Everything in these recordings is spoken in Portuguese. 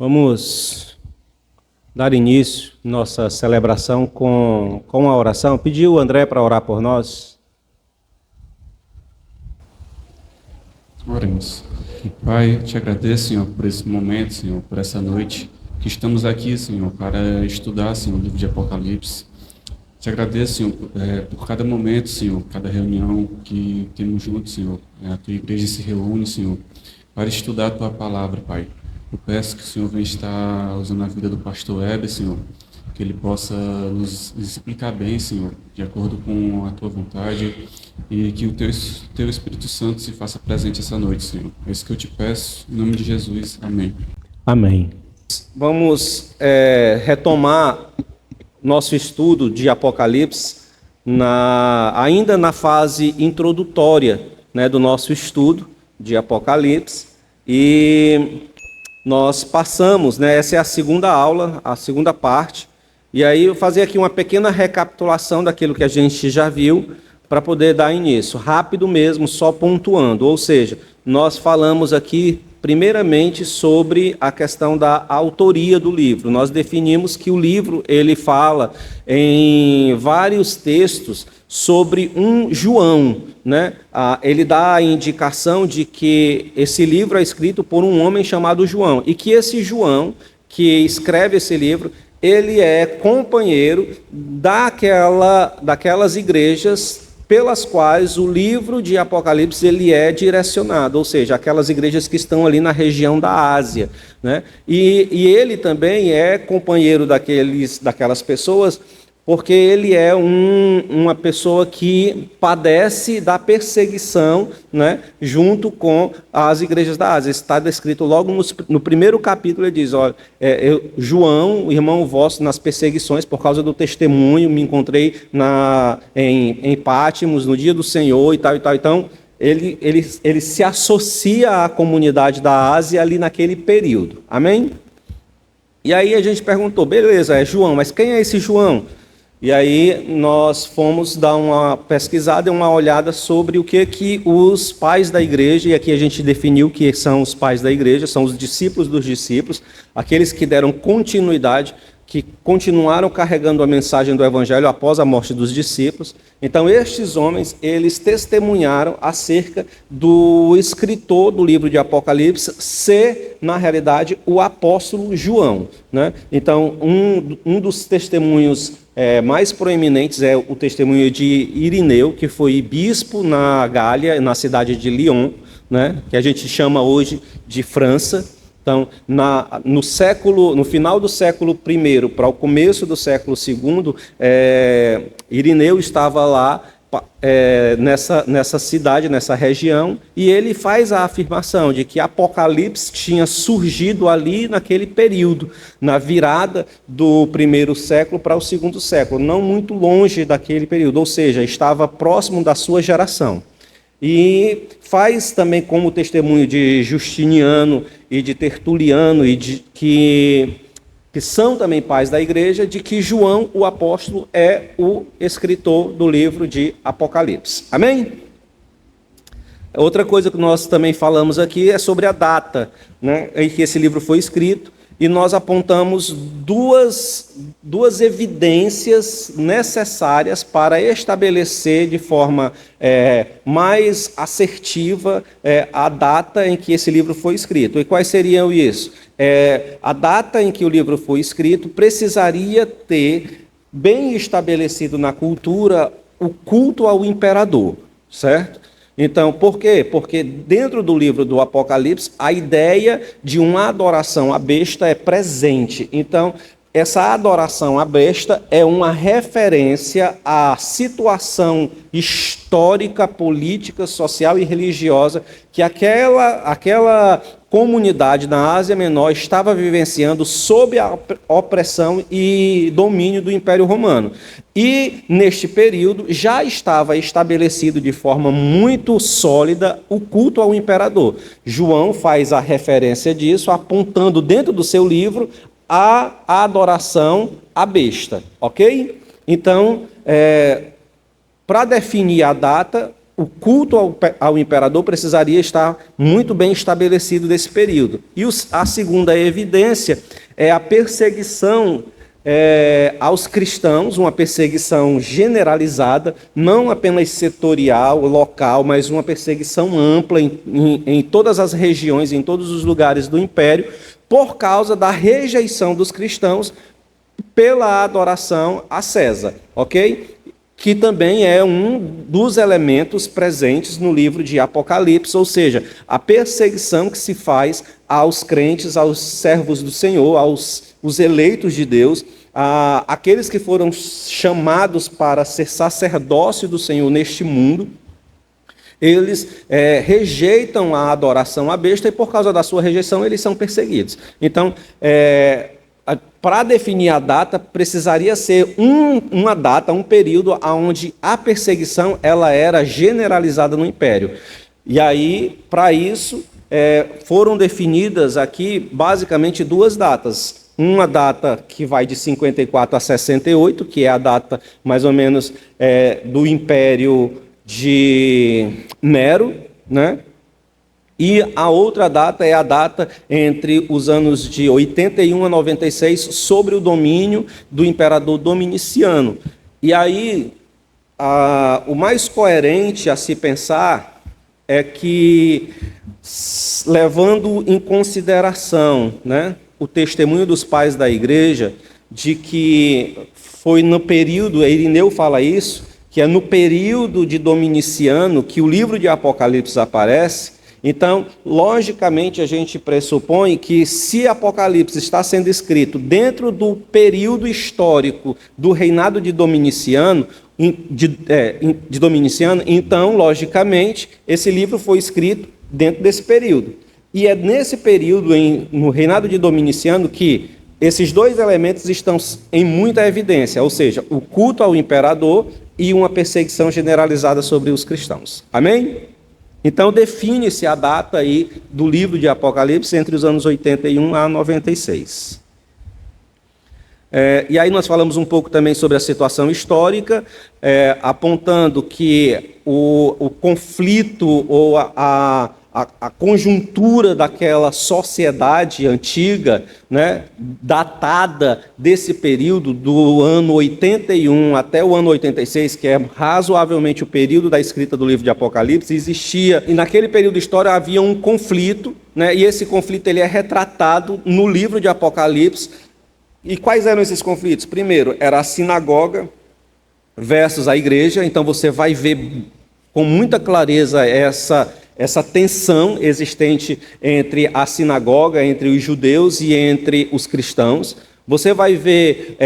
Vamos dar início à nossa celebração com a oração. Pediu o André para orar por nós. Oremos. Pai, eu te agradeço, Senhor, por esse momento, Senhor, por essa noite que estamos aqui, Senhor, para estudar, Senhor, o livro de Apocalipse. Te agradeço, Senhor, por cada momento, Senhor, cada reunião que temos juntos, Senhor. A tua igreja se reúne, Senhor, para estudar a tua palavra, Pai. Eu peço que o Senhor venha estar usando a vida do pastor Heber, Senhor, que ele possa nos explicar bem, Senhor, de acordo com a tua vontade, e que o teu Espírito Santo se faça presente essa noite, Senhor. É isso que eu te peço, em nome de Jesus. Amém. Amém. Vamos retomar nosso estudo de Apocalipse ainda na fase introdutória, né, do nosso estudo de Apocalipse. E nós passamos, né, essa é a segunda aula, a segunda parte. E aí eu vou fazer aqui uma pequena recapitulação daquilo que a gente já viu para poder dar início. Rápido mesmo, só pontuando. Ou seja, nós falamos aqui primeiramente sobre a questão da autoria do livro. Nós definimos que o livro ele fala em vários textos sobre um João, né? Ele dá a indicação de que esse livro é escrito por um homem chamado João e que esse João que escreve esse livro ele é companheiro daquelas igrejas pelas quais o livro de Apocalipse ele é direcionado, ou seja, aquelas igrejas que estão ali na região da Ásia, né? E ele também é companheiro daquelas pessoas, porque ele é uma pessoa que padece da perseguição, né, junto com as igrejas da Ásia. Está descrito logo no primeiro capítulo, ele diz, olha, João, irmão vosso, nas perseguições, por causa do testemunho, me encontrei em Pátimos, no dia do Senhor e tal e tal. Então, ele se associa à comunidade da Ásia ali naquele período. Amém? E aí a gente perguntou, beleza, é João, mas quem é esse João? E aí nós fomos dar uma pesquisada e uma olhada sobre o que os pais da igreja, e aqui a gente definiu que são os pais da igreja, são os discípulos dos discípulos, aqueles que deram continuidade, que continuaram carregando a mensagem do evangelho após a morte dos discípulos. Então estes homens, eles testemunharam acerca do escritor do livro de Apocalipse ser, na realidade, o apóstolo João, né? Então um dos testemunhos mais proeminentes é o testemunho de Irineu, que foi bispo na Gália, na cidade de Lyon, né? Que a gente chama hoje de França. Então, no final do século I para o começo do século II, Irineu estava lá nessa cidade, nessa região, e ele faz a afirmação de que Apocalipse tinha surgido ali naquele período, na virada do primeiro século para o segundo século, não muito longe daquele período, ou seja, estava próximo da sua geração. E faz também como testemunho de Justiniano e de Tertuliano, que são também pais da igreja, de que João, o apóstolo, é o escritor do livro de Apocalipse. Amém? Outra coisa que nós também falamos aqui é sobre a data, né, em que esse livro foi escrito. E nós apontamos duas evidências necessárias para estabelecer de forma mais assertiva a data em que esse livro foi escrito. E quais seriam isso? A data em que o livro foi escrito precisaria ter bem estabelecido na cultura o culto ao imperador, certo? Então, por quê? Porque dentro do livro do Apocalipse, a ideia de uma adoração à besta é presente. Então, essa adoração à besta é uma referência à situação histórica, política, social e religiosa que aquela comunidade na Ásia Menor estava vivenciando sob a opressão e domínio do Império Romano. E, neste período, já estava estabelecido de forma muito sólida o culto ao imperador. João faz a referência disso, apontando dentro do seu livro a adoração à besta, ok? Então, para definir a data, o culto ao imperador precisaria estar muito bem estabelecido nesse período. E a segunda evidência é a perseguição aos cristãos, uma perseguição generalizada, não apenas setorial, local, mas uma perseguição ampla em todas as regiões, em todos os lugares do império, por causa da rejeição dos cristãos pela adoração a César, ok? Que também é um dos elementos presentes no livro de Apocalipse, ou seja, a perseguição que se faz aos crentes, aos servos do Senhor, os eleitos de Deus, aqueles que foram chamados para ser sacerdócio do Senhor neste mundo. Eles rejeitam a adoração à besta e, por causa da sua rejeição, eles são perseguidos. Então, para definir a data, precisaria ser uma data, um período onde a perseguição ela era generalizada no Império. E aí, para isso, foram definidas aqui, basicamente, duas datas. Uma data que vai de 54 a 68, que é a data, mais ou menos, do Império de Nero, né? E a outra data é a data entre os anos de 81 a 96, sobre o domínio do imperador Dominiciano. E aí, o mais coerente a se pensar é que, levando em consideração, né, o testemunho dos pais da igreja, de que foi no período, Irineu fala isso, que é no período de Dominiciano que o livro de Apocalipse aparece. Então, logicamente, a gente pressupõe que, se Apocalipse está sendo escrito dentro do período histórico do reinado de Dominiciano, então, logicamente, esse livro foi escrito dentro desse período. E é nesse período, no reinado de Dominiciano, que esses dois elementos estão em muita evidência, ou seja, o culto ao imperador e uma perseguição generalizada sobre os cristãos. Amém? Então, define-se a data aí do livro de Apocalipse entre os anos 81 a 96. E aí nós falamos um pouco também sobre a situação histórica, apontando que o conflito ou a conjuntura daquela sociedade antiga, né, datada desse período do ano 81 até o ano 86, que é razoavelmente o período da escrita do livro de Apocalipse, existia, e naquele período histórico havia um conflito, né, e esse conflito ele é retratado no livro de Apocalipse. E quais eram esses conflitos? Primeiro, era a sinagoga versus a igreja. Então você vai ver com muita clareza essa tensão existente entre a sinagoga, entre os judeus e entre os cristãos. Você vai ver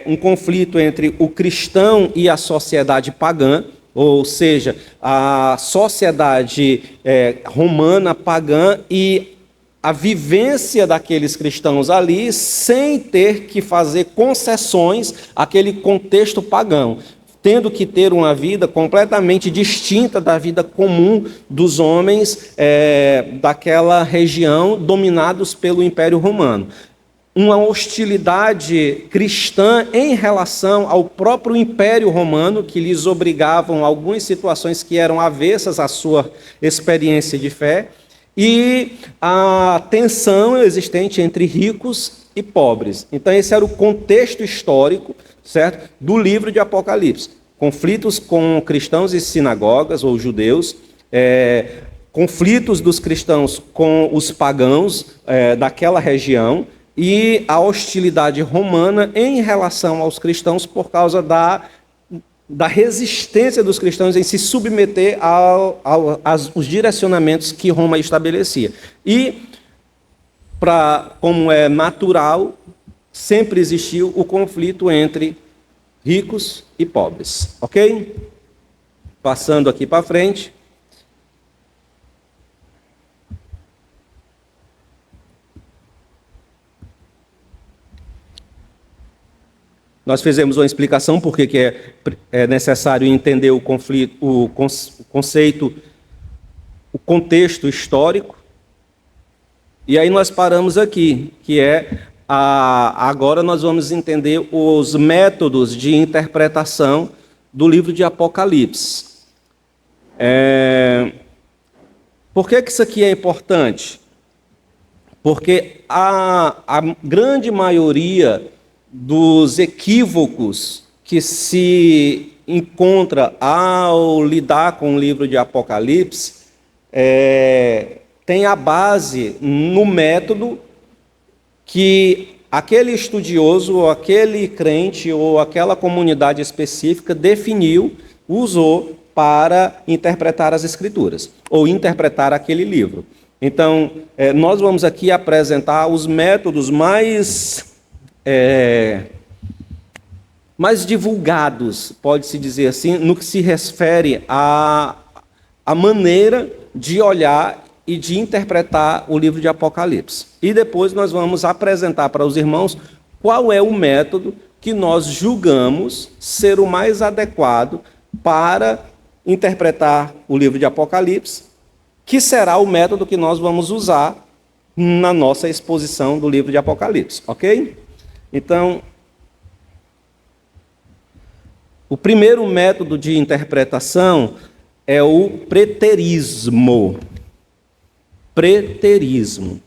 um conflito entre o cristão e a sociedade pagã, ou seja, a sociedade romana pagã e a vivência daqueles cristãos ali sem ter que fazer concessões àquele contexto pagão, tendo que ter uma vida completamente distinta da vida comum dos homens daquela região dominados pelo Império Romano. Uma hostilidade cristã em relação ao próprio Império Romano, que lhes obrigavam a algumas situações que eram avessas à sua experiência de fé, e a tensão existente entre ricos e pobres. Então esse era o contexto histórico, certo, do livro de Apocalipse. Conflitos com cristãos e sinagogas, ou judeus, conflitos dos cristãos com os pagãos daquela região, e a hostilidade romana em relação aos cristãos por causa da resistência dos cristãos em se submeter aos direcionamentos que Roma estabelecia. E, como é natural, sempre existiu o conflito entre ricos e pobres. Ok? Passando aqui para frente. Nós fizemos uma explicação por que é necessário entender o conflito, o conceito, o contexto histórico. E aí nós paramos aqui, que agora nós vamos entender os métodos de interpretação do livro de Apocalipse. Por que isso aqui é importante? Porque a grande maioria dos equívocos que se encontra ao lidar com o livro de Apocalipse tem a base no método que aquele estudioso, ou aquele crente, ou aquela comunidade específica definiu, usou para interpretar as Escrituras, ou interpretar aquele livro. Então, nós vamos aqui apresentar os métodos mais divulgados, pode-se dizer assim, no que se refere à maneira de olhar e de interpretar o livro de Apocalipse. E depois nós vamos apresentar para os irmãos qual é o método que nós julgamos ser o mais adequado para interpretar o livro de Apocalipse, que será o método que nós vamos usar na nossa exposição do livro de Apocalipse, ok? Então, o primeiro método de interpretação é o preterismo. Preterismo.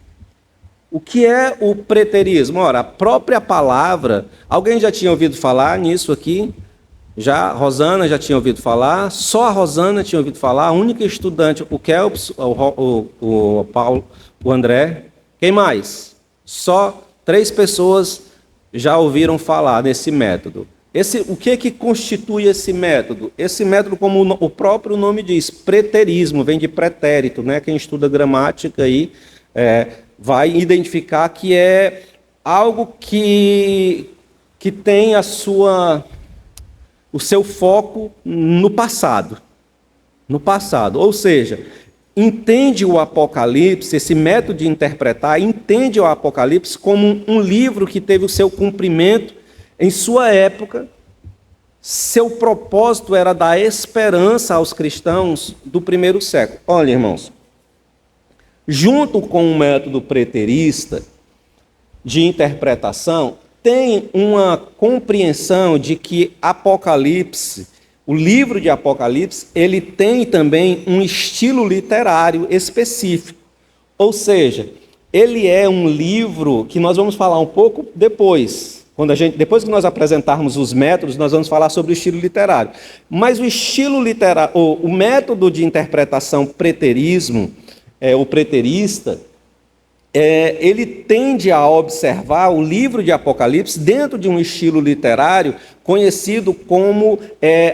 O que é o preterismo? Ora, a própria palavra, alguém já tinha ouvido falar nisso aqui? Já, Rosana já tinha ouvido falar, só a Rosana tinha ouvido falar, a única estudante, o Kelps, o Paulo, o André, quem mais? Só 3 pessoas já ouviram falar nesse método. O que constitui esse método? Esse método, como o próprio nome diz, preterismo, vem de pretérito, né? Quem estuda gramática aí vai identificar que é algo que tem o seu foco no passado. No passado, ou seja, entende o Apocalipse, esse método de interpretar, entende o Apocalipse como um livro que teve o seu cumprimento em sua época. Seu propósito era dar esperança aos cristãos do primeiro século. Olha, irmãos, junto com o método preterista de interpretação, tem uma compreensão de que Apocalipse, o livro de Apocalipse, ele tem também um estilo literário específico. Ou seja, ele é um livro que nós vamos falar um pouco depois. Depois que nós apresentarmos os métodos, nós vamos falar sobre o estilo literário. Mas o estilo literário, o método de interpretação preterismo, o preterista, ele tende a observar o livro de Apocalipse dentro de um estilo literário conhecido como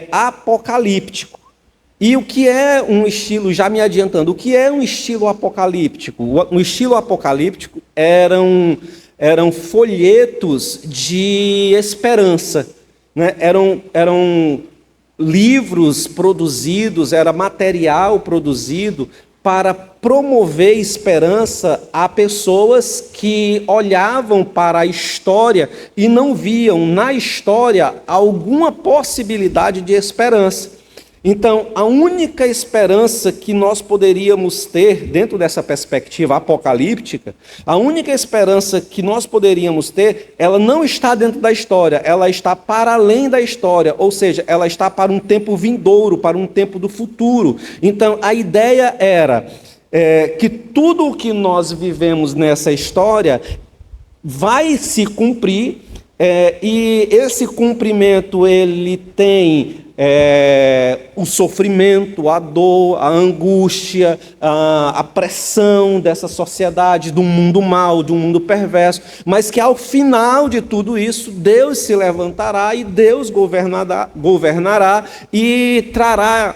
apocalíptico. E o que é um estilo, já me adiantando, o que é um estilo apocalíptico? O estilo apocalíptico eram folhetos de esperança, né? Eram livros produzidos, era material produzido para promover esperança a pessoas que olhavam para a história e não viam na história alguma possibilidade de esperança. Então, a única esperança que nós poderíamos ter, dentro dessa perspectiva apocalíptica, a única esperança que nós poderíamos ter, ela não está dentro da história, ela está para além da história, ou seja, ela está para um tempo vindouro, para um tempo do futuro. Então, a ideia era que tudo o que nós vivemos nessa história vai se cumprir, e esse cumprimento ele tem o sofrimento, a dor, a angústia, a pressão dessa sociedade, do mundo mau, de um mundo perverso, mas que ao final de tudo isso, Deus se levantará e Deus governará e trará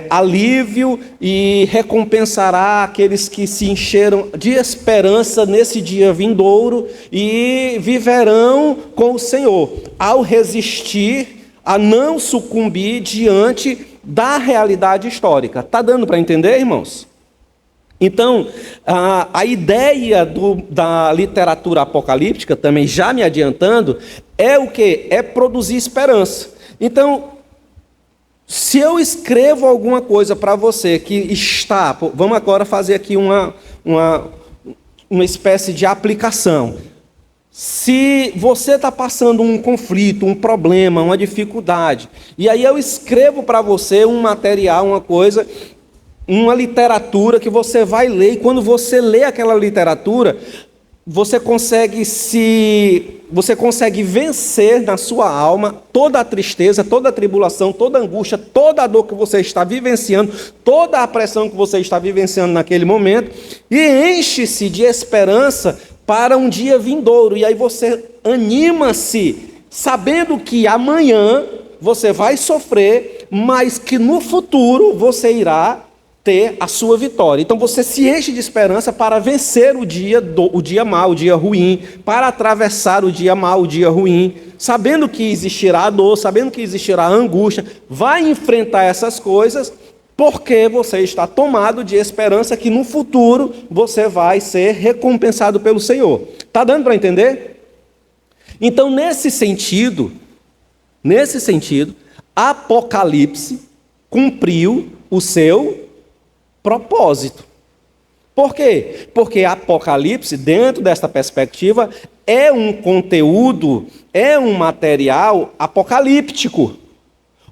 alívio e recompensará aqueles que se encheram de esperança nesse dia vindouro e viverão com o Senhor, ao resistir, a não sucumbir diante da realidade histórica. Está dando para entender, irmãos? Então, a ideia da literatura apocalíptica, também já me adiantando, é o quê? É produzir esperança. Então, se eu escrevo alguma coisa para você que está... Vamos agora fazer aqui uma espécie de aplicação. Se você está passando um conflito, um problema, uma dificuldade, e aí eu escrevo para você um material, uma coisa, uma literatura que você vai ler, e quando você lê aquela literatura, você consegue vencer na sua alma toda a tristeza, toda a tribulação, toda a angústia, toda a dor que você está vivenciando, toda a pressão que você está vivenciando naquele momento, e enche-se de esperança para um dia vindouro. E aí você anima-se, sabendo que amanhã você vai sofrer, mas que no futuro você irá ter a sua vitória. Então você se enche de esperança para vencer o dia mau, o dia ruim, para atravessar o dia mau, o dia ruim, sabendo que existirá a dor, sabendo que existirá a angústia, vai enfrentar essas coisas, porque você está tomado de esperança que no futuro você vai ser recompensado pelo Senhor. Está dando para entender? Então, nesse sentido, Apocalipse cumpriu o seu propósito. Por quê? Porque Apocalipse, dentro desta perspectiva, é um conteúdo, é um material apocalíptico.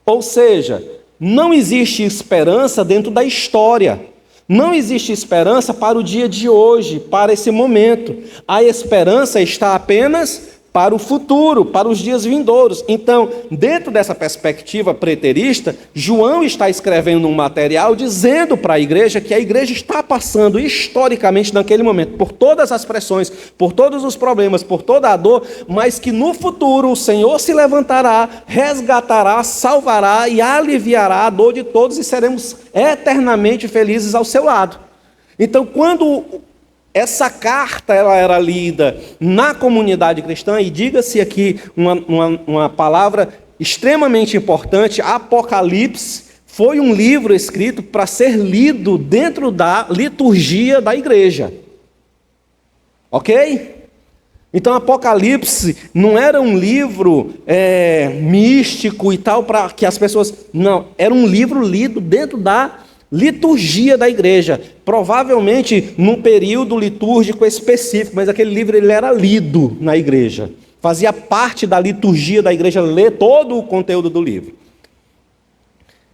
Ou seja, não existe esperança dentro da história. Não existe esperança para o dia de hoje, para esse momento. A esperança está apenas para o futuro, para os dias vindouros. Então, dentro dessa perspectiva preterista, João está escrevendo um material dizendo para a igreja que a igreja está passando historicamente naquele momento por todas as pressões, por todos os problemas, por toda a dor, mas que no futuro o Senhor se levantará, resgatará, salvará e aliviará a dor de todos e seremos eternamente felizes ao seu lado. Então, quando essa carta ela era lida na comunidade cristã, e diga-se aqui uma palavra extremamente importante, Apocalipse foi um livro escrito para ser lido dentro da liturgia da igreja. Ok? Então Apocalipse não era um livro místico e tal, para que as pessoas... Não, era um livro lido dentro da liturgia da igreja, provavelmente num período litúrgico específico, mas aquele livro ele era lido na igreja, fazia parte da liturgia da igreja ler todo o conteúdo do livro.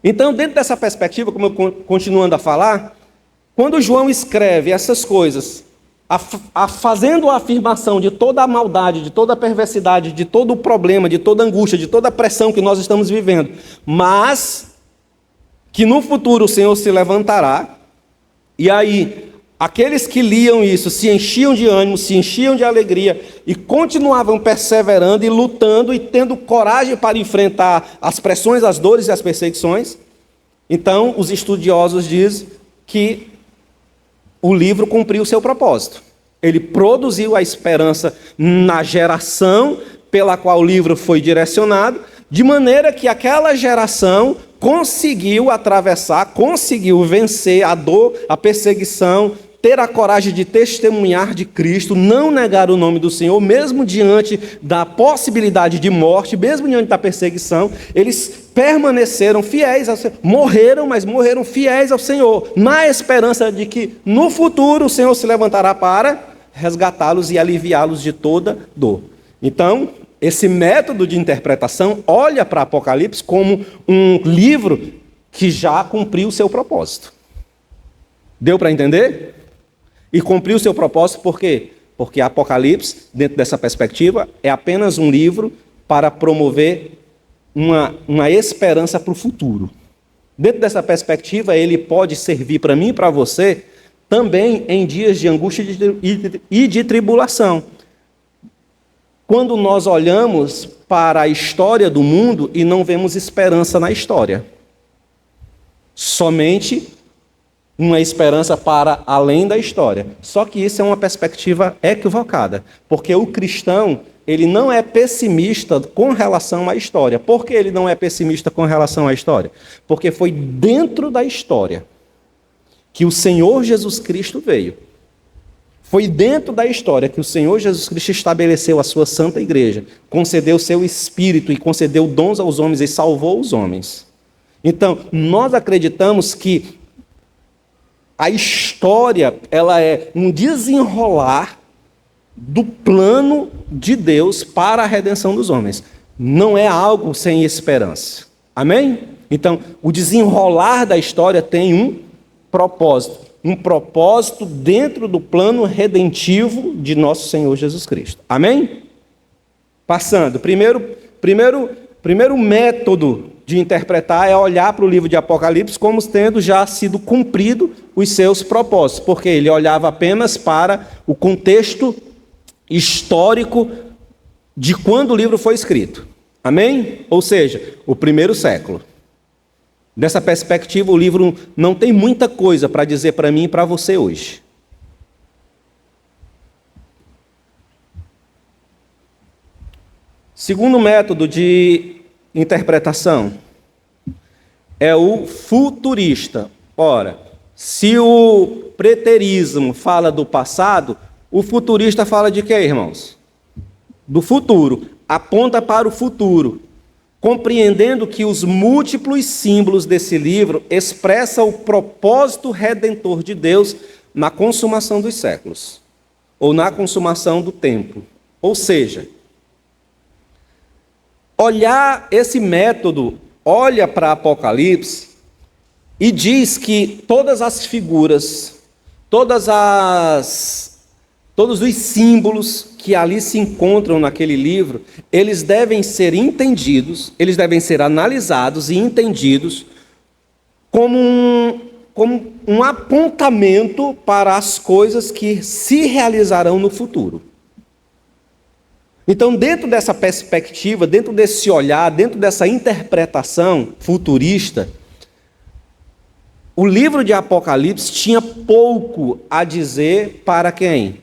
Então, dentro dessa perspectiva, como eu continuando a falar, quando João escreve essas coisas, fazendo a afirmação de toda a maldade, de toda a perversidade, de todo o problema, de toda a angústia, de toda a pressão que nós estamos vivendo, mas que no futuro o Senhor se levantará, e aí aqueles que liam isso se enchiam de ânimo, se enchiam de alegria, e continuavam perseverando e lutando e tendo coragem para enfrentar as pressões, as dores e as perseguições. Então, os estudiosos dizem que o livro cumpriu o seu propósito. Ele produziu a esperança na geração pela qual o livro foi direcionado, de maneira que aquela geração conseguiu atravessar, conseguiu vencer a dor, a perseguição, ter a coragem de testemunhar de Cristo, não negar o nome do Senhor, mesmo diante da possibilidade de morte, mesmo diante da perseguição, eles permaneceram fiéis ao Senhor, morreram, mas morreram fiéis ao Senhor, na esperança de que no futuro o Senhor se levantará para resgatá-los e aliviá-los de toda dor. Então, esse método de interpretação olha para Apocalipse como um livro que já cumpriu o seu propósito. Deu para entender? E cumpriu o seu propósito por quê? Porque Apocalipse, dentro dessa perspectiva, é apenas um livro para promover uma esperança para o futuro. Dentro dessa perspectiva, ele pode servir para mim e para você também em dias de angústia e de tribulação. Quando nós olhamos para a história do mundo e não vemos esperança na história. Somente uma esperança para além da história. Só que isso é uma perspectiva equivocada, porque o cristão, ele não é pessimista com relação à história. Por que ele não é pessimista com relação à história? Porque foi dentro da história que o Senhor Jesus Cristo veio. Foi dentro da história que o Senhor Jesus Cristo estabeleceu a sua santa igreja, concedeu o seu espírito e concedeu dons aos homens e salvou os homens. Então, nós acreditamos que a história ela é um desenrolar do plano de Deus para a redenção dos homens. Não é algo sem esperança. Amém? Então, o desenrolar da história tem um propósito dentro do plano redentivo de nosso Senhor Jesus Cristo. Amém? Passando, primeiro método de interpretar é olhar para o livro de Apocalipse como tendo já sido cumprido os seus propósitos, porque ele olhava apenas para o contexto histórico de quando o livro foi escrito. Amém? Ou seja, o primeiro século. Dessa perspectiva, o livro não tem muita coisa para dizer para mim e para você hoje. Segundo método de interpretação é o futurista. Ora, se o preterismo fala do passado, o futurista fala de quê, irmãos? Do futuro. Aponta para o futuro, compreendendo que os múltiplos símbolos desse livro expressam o propósito redentor de Deus na consumação dos séculos, ou na consumação do tempo. Ou seja, esse método olha para Apocalipse e diz que todas as figuras, todos os símbolos que ali se encontram naquele livro, eles devem ser entendidos, eles devem ser analisados e entendidos como um apontamento para as coisas que se realizarão no futuro. Então, dentro dessa perspectiva, dentro desse olhar, dentro dessa interpretação futurista, o livro de Apocalipse tinha pouco a dizer para quem?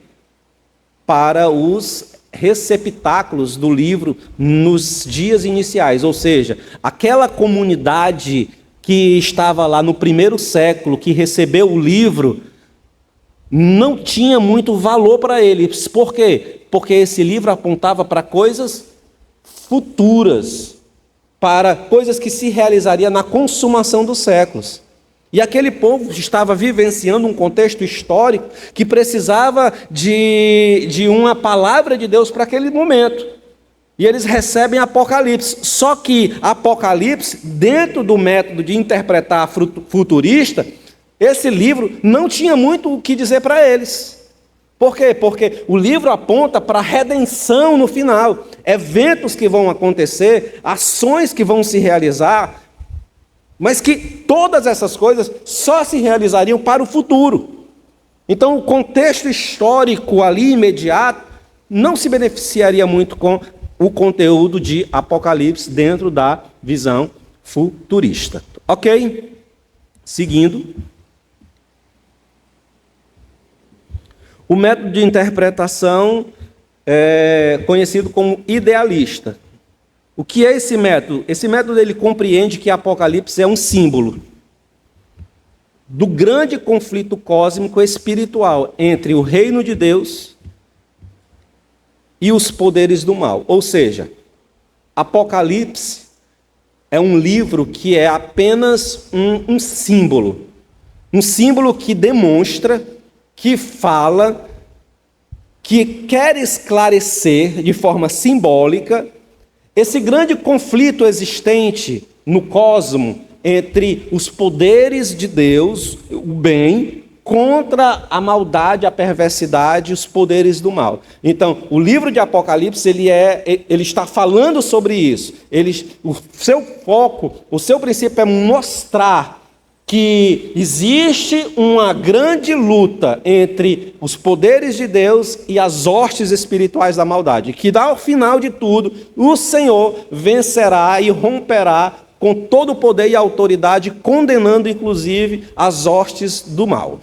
Para os receptáculos do livro nos dias iniciais, ou seja, aquela comunidade que estava lá no primeiro século, que recebeu o livro, não tinha muito valor para eles. Por quê? Porque esse livro apontava para coisas futuras, para coisas que se realizariam na consumação dos séculos. E aquele povo estava vivenciando um contexto histórico que precisava de uma palavra de Deus para aquele momento. E eles recebem Apocalipse. Só que Apocalipse, dentro do método de interpretar futurista, esse livro não tinha muito o que dizer para eles. Por quê? Porque o livro aponta para a redenção no final. Eventos que vão acontecer, ações que vão se realizar, mas que todas essas coisas só se realizariam para o futuro. Então, o contexto histórico ali imediato não se beneficiaria muito com o conteúdo de Apocalipse dentro da visão futurista. Ok? Seguindo. O método de interpretação é conhecido como idealista. O que é esse método? Esse método ele compreende que Apocalipse é um símbolo do grande conflito cósmico espiritual entre o reino de Deus e os poderes do mal. Ou seja, Apocalipse é um livro que é apenas um símbolo que demonstra, que fala, que quer esclarecer de forma simbólica esse grande conflito existente no cosmo entre os poderes de Deus, o bem, contra a maldade, a perversidade e os poderes do mal. Então, o livro de Apocalipse, ele está falando sobre isso. O seu foco, o seu princípio é mostrar que existe uma grande luta entre os poderes de Deus e as hostes espirituais da maldade, que ao final de tudo, o Senhor vencerá e romperá com todo o poder e autoridade, condenando inclusive as hostes do mal.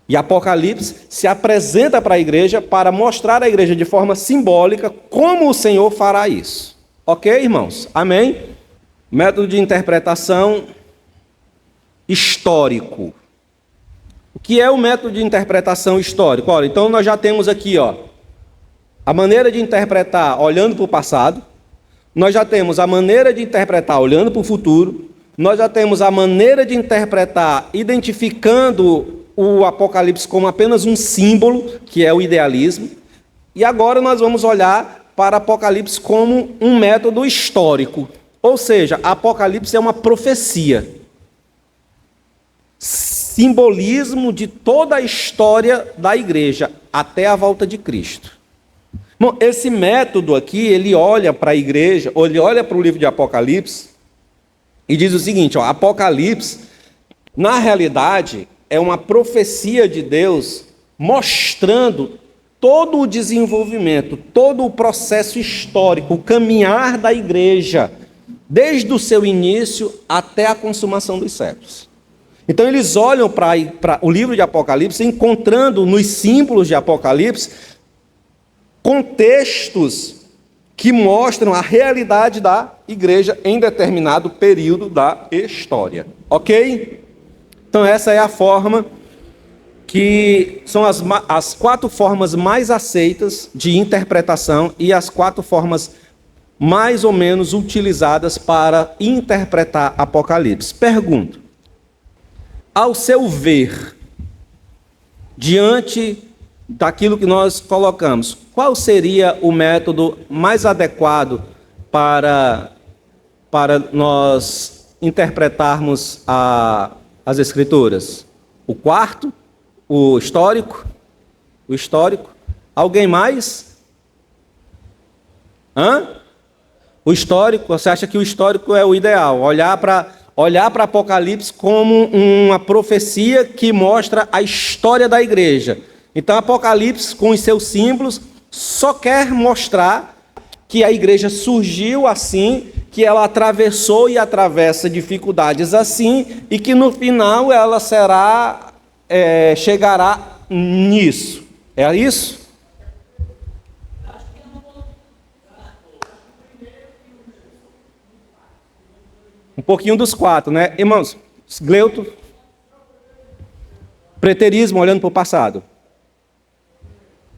E Apocalipse se apresenta para a igreja para mostrar à igreja de forma simbólica como o Senhor fará isso. Ok, irmãos? Amém? Método de interpretação histórico. O que é o método de interpretação histórico? Olha, então nós já temos aqui, a maneira de interpretar olhando para o passado, nós já temos a maneira de interpretar olhando para o futuro, nós já temos a maneira de interpretar identificando o Apocalipse como apenas um símbolo, que é o idealismo, E agora nós vamos olhar para Apocalipse como um método histórico. Ou seja, Apocalipse é uma profecia. Simbolismo de toda a história da igreja até a volta de Cristo. Bom, esse método aqui, ele olha para a igreja, ou ele olha para o livro de Apocalipse e diz o seguinte, ó, Apocalipse, na realidade, é uma profecia de Deus mostrando todo o desenvolvimento, todo o processo histórico, o caminhar da igreja, desde o seu início até a consumação dos séculos. Então eles olham para o livro de Apocalipse, encontrando nos símbolos de Apocalipse contextos que mostram a realidade da igreja em determinado período da história. Ok? Então essa é a forma que são as 4 formas mais aceitas de interpretação e as 4 formas mais ou menos utilizadas para interpretar Apocalipse. Pergunto, ao seu ver, diante daquilo que nós colocamos, qual seria o método mais adequado para nós interpretarmos as Escrituras? O quarto? O histórico? O histórico? Alguém mais? O histórico? Você acha que o histórico é o ideal? Olhar para Apocalipse como uma profecia que mostra a história da igreja. Então, Apocalipse, com os seus símbolos, só quer mostrar que a igreja surgiu assim, que ela atravessou e atravessa dificuldades assim, e que no final ela chegará nisso. É isso? Um pouquinho dos 4, né? Irmãos, Gleuto, preterismo olhando para o passado.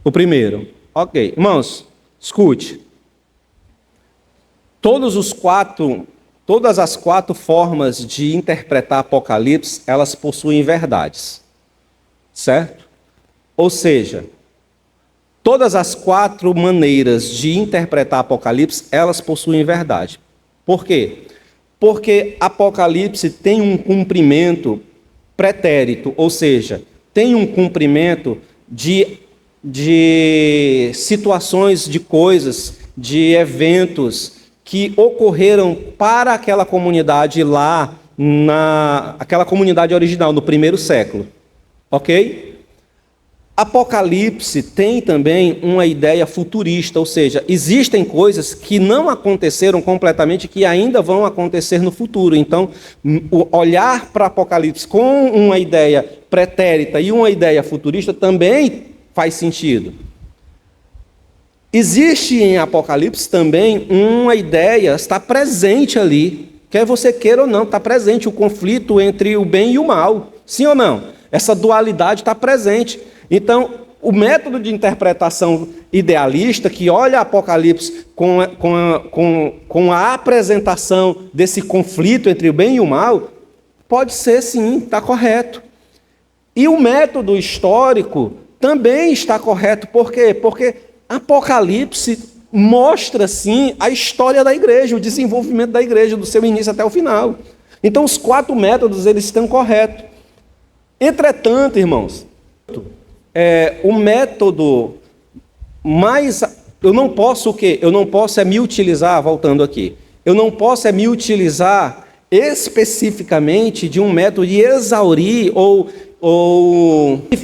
O primeiro. Ok. Irmãos, escute. Todas as 4 formas de interpretar Apocalipse, elas possuem verdades. Certo? Ou seja, todas as 4 maneiras de interpretar Apocalipse, elas possuem verdade. Por quê? Porque Apocalipse tem um cumprimento pretérito, ou seja, tem um cumprimento de situações, de coisas, de eventos que ocorreram para aquela comunidade lá, aquela comunidade original, no 1º século. Ok? Apocalipse tem também uma ideia futurista, ou seja, existem coisas que não aconteceram completamente, que ainda vão acontecer no futuro. Então, olhar para Apocalipse com uma ideia pretérita e uma ideia futurista também faz sentido. Existe em Apocalipse também uma ideia, está presente ali, quer você queira ou não, está presente o conflito entre o bem e o mal. Sim ou não? Essa dualidade está presente. Então, o método de interpretação idealista, que olha Apocalipse com a apresentação desse conflito entre o bem e o mal, pode ser sim, está correto. E o método histórico também está correto. Por quê? Porque Apocalipse mostra, sim, a história da igreja, o desenvolvimento da igreja, do seu início até o final. Então, os 4 métodos, eles estão corretos. Entretanto, irmãos, o método mais... Eu não posso o quê? Eu não posso me utilizar, voltando aqui, eu não posso me utilizar especificamente de um método de exaurir ou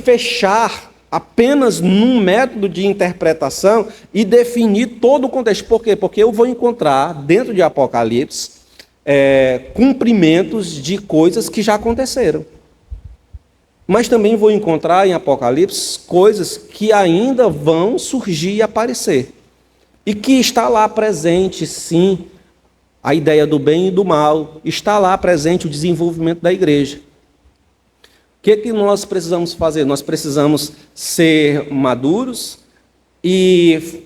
fechar apenas num método de interpretação e definir todo o contexto. Por quê? Porque eu vou encontrar dentro de Apocalipse cumprimentos de coisas que já aconteceram. Mas também vou encontrar em Apocalipse coisas que ainda vão surgir e aparecer. E que está lá presente, sim, a ideia do bem e do mal. Está lá presente o desenvolvimento da igreja. O que nós precisamos fazer? Nós precisamos ser maduros e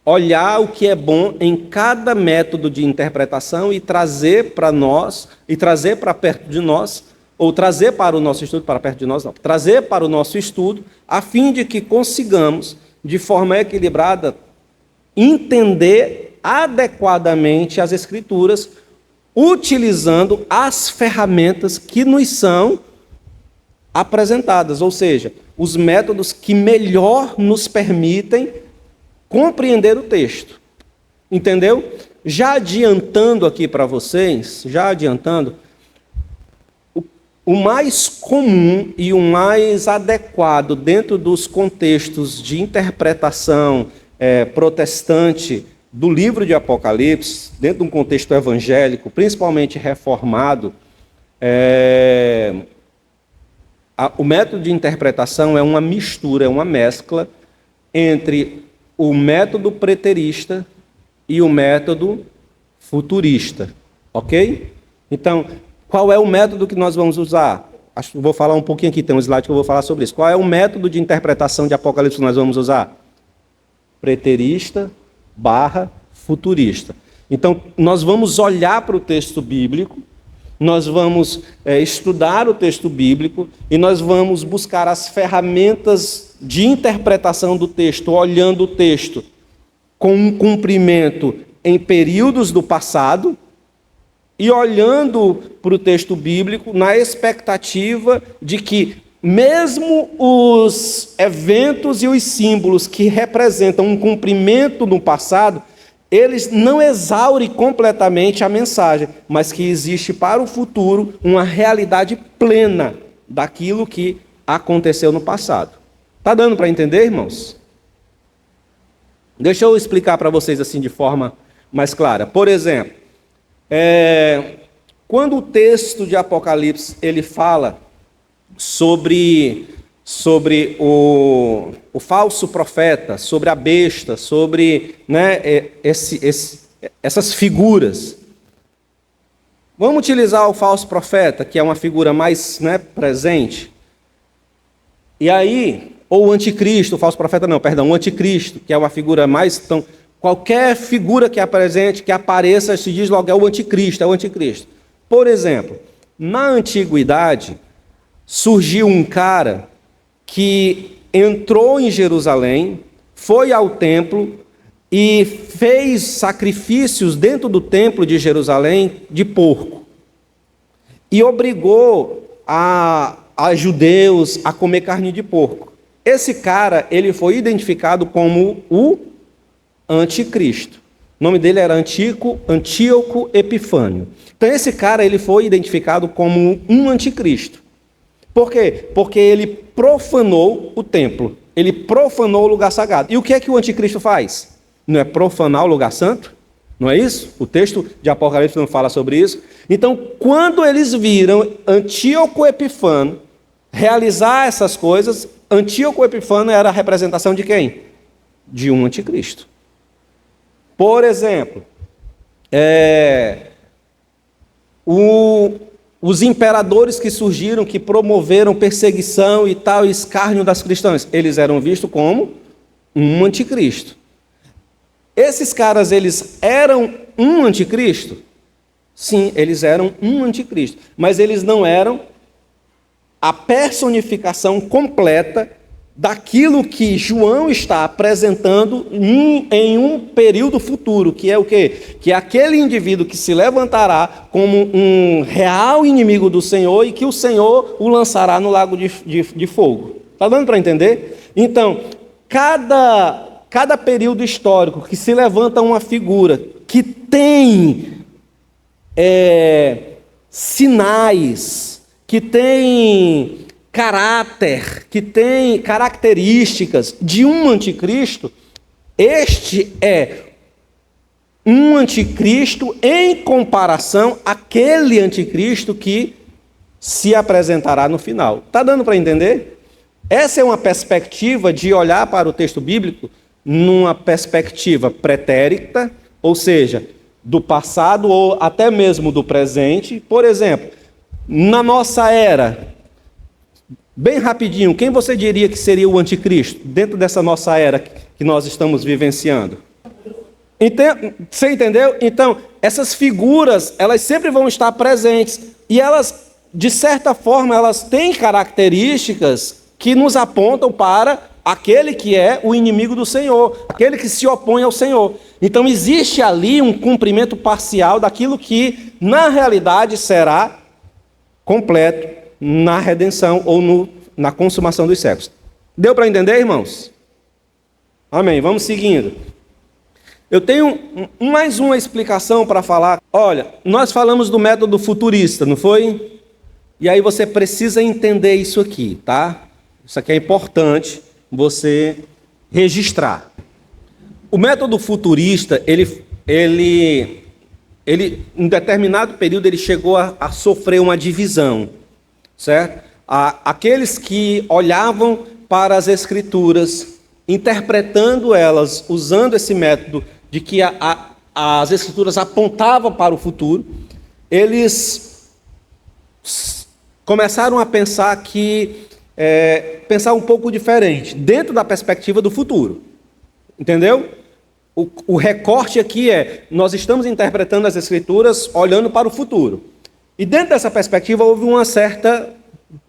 olhar o que é bom em cada método de interpretação e trazer para nós, e trazer para perto de nós, ou trazer para o nosso estudo, para perto de nós não, trazer para o nosso estudo, a fim de que consigamos de forma equilibrada, entender adequadamente as Escrituras, utilizando as ferramentas que nos são apresentadas, ou seja, os métodos que melhor nos permitem compreender o texto. Entendeu? Já adiantando aqui para vocês, o mais comum e o mais adequado dentro dos contextos de interpretação protestante do livro de Apocalipse, dentro de um contexto evangélico, principalmente reformado, o método de interpretação é uma mistura, é uma mescla entre o método preterista e o método futurista, ok? Então, qual é o método que nós vamos usar? Acho que vou falar um pouquinho aqui, tem um slide que eu vou falar sobre isso. Qual é o método de interpretação de Apocalipse que nós vamos usar? Preterista / futurista. Então, nós vamos olhar para o texto bíblico, nós vamos estudar o texto bíblico e nós vamos buscar as ferramentas de interpretação do texto, olhando o texto com um cumprimento em períodos do passado e olhando para o texto bíblico na expectativa de que, mesmo os eventos e os símbolos que representam um cumprimento no passado, eles não exaurem completamente a mensagem, mas que existe para o futuro uma realidade plena daquilo que aconteceu no passado. Está dando para entender, irmãos? Deixa eu explicar para vocês assim de forma mais clara. Por exemplo, quando o texto de Apocalipse ele fala sobre o falso profeta, sobre a besta, sobre essas figuras. Vamos utilizar o falso profeta, que é uma figura mais presente. E aí, ou o anticristo, o falso profeta não, perdão, o anticristo, que é uma figura mais... Então, qualquer figura que apresente, que apareça, se diz logo, é o anticristo. Por exemplo, na antiguidade, surgiu um cara que entrou em Jerusalém, foi ao templo e fez sacrifícios dentro do templo de Jerusalém de porco. E obrigou a judeus a comer carne de porco. Esse cara, ele foi identificado como o anticristo. O nome dele era Antíoco Epifânio. Então esse cara, ele foi identificado como um anticristo. Por quê? Porque ele profanou o templo. Ele profanou o lugar sagrado. E o que é que o anticristo faz? Não é profanar o lugar santo? Não é isso? O texto de Apocalipse não fala sobre isso. Então, quando eles viram Antíoco Epifânio realizar essas coisas, Antíoco Epifânio era a representação de quem? De um anticristo. Por exemplo, os imperadores que surgiram, que promoveram perseguição e tal, escárnio das cristãs, eles eram vistos como um anticristo. Esses caras, eles eram um anticristo? Sim, eles eram um anticristo, mas eles não eram a personificação completa daquilo que João está apresentando em um período futuro, que é o quê? Que é aquele indivíduo que se levantará como um real inimigo do Senhor e que o Senhor o lançará no lago de fogo. Está dando para entender? Então, cada período histórico que se levanta uma figura que tem sinais, que tem caráter, que tem características de um anticristo, este é um anticristo em comparação àquele anticristo que se apresentará no final. Está dando para entender? Essa é uma perspectiva de olhar para o texto bíblico numa perspectiva pretérita, ou seja, do passado ou até mesmo do presente. Por exemplo, na nossa era, bem rapidinho, quem você diria que seria o anticristo dentro dessa nossa era que nós estamos vivenciando? Você entendeu? Então, essas figuras, elas sempre vão estar presentes e elas, de certa forma, elas têm características que nos apontam para aquele que é o inimigo do Senhor, aquele que se opõe ao Senhor. Então existe ali um cumprimento parcial daquilo que, na realidade, será completo na redenção ou na consumação dos séculos. Deu para entender, irmãos? Amém. Vamos seguindo. Eu tenho mais uma explicação para falar. Olha, nós falamos do método futurista, não foi? E aí você precisa entender isso aqui, tá? Isso aqui é importante você registrar. O método futurista, ele em determinado período, ele chegou a sofrer uma divisão, certo? Aqueles que olhavam para as Escrituras, interpretando elas, usando esse método de que as Escrituras apontavam para o futuro, eles começaram a pensar pensar um pouco diferente, dentro da perspectiva do futuro. Entendeu? O recorte aqui nós estamos interpretando as Escrituras olhando para o futuro. E dentro dessa perspectiva houve